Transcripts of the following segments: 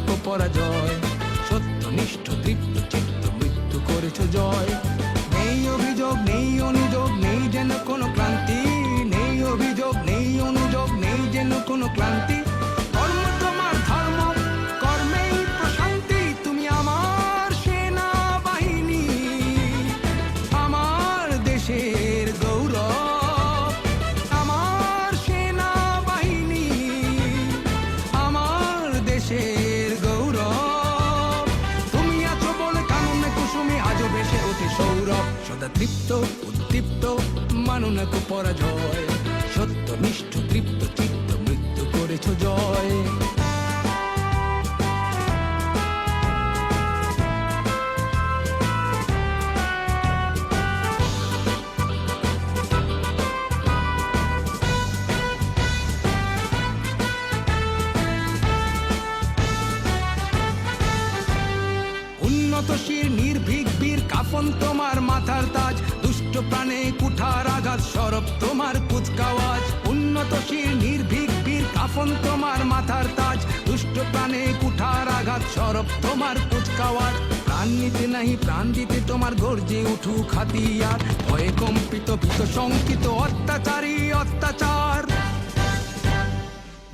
কো পরাজয়, সত্যনিষ্ঠ তৃপ্ত চিত্ত মৃত্যু করেছ জয়। নেই অভিযোগ নেই অনুযোগ নেই যেন কোনো ক্লান্তি, নেই অভিযোগ নেই অনুযোগ নেই যেন কোনো ক্লান্তি। কর্ম তোমার ধর্ম, কর্মেই প্রশান্তি। তুমি আমার সেনাবাহিনী, আমার দেশের গৌরব। আমার সেনাবাহিনী, আমার দেশের গৌরব। তুমি আছো বলে কাননে কুসুমে আজও ভেসে ওঠে সৌরভ। সদা তৃপ্ত উদ্দীপ্ত মানো না কো পরাজয়, সত্যনিষ্ঠ তৃপ্ত চিত্ত মৃত্যু করেছ জয়। উন্নতশীল নির্ভীক বীর কাফন তোমার মাথার তাজ, দুষ্ট প্রাণে কুঠার আঘাত সরব তোমার কুচকাওয়াজ। উন্নতশীল নির্ভীক বীর কাফন তোমার মাথার তাজ, দুষ্ট প্রাণে কুঠার আঘাত সরব তোমার কুচকাওয়াজ। প্রাণ নিতে নাহি প্রাণ দিতে তোমার গর্জে উঠুক হাতিয়ার, ভয়ে কম্পিত ভীত শঙ্কিত অত্যাচারী অত্যাচার।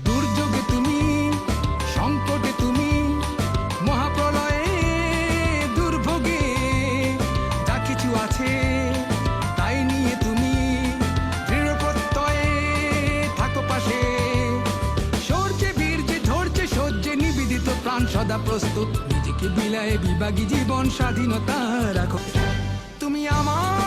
দুর্যোগে তুমি, সংকটে তুমি, মহাপ্রলয়ে দুর্ভোগে যা কিছু আছে তাই নিয়ে তুমি দৃঢ় প্রত্যয়ে থাকো পাশে। শৌর্যে বীর্যে ধৈর্যে সহ্যে নিবেদিত প্রাণ সদা প্রস্তুত, নিজেকে বিলায়ে বিভাগী জীবন স্বাধীনতা রাখো। তুমি আমার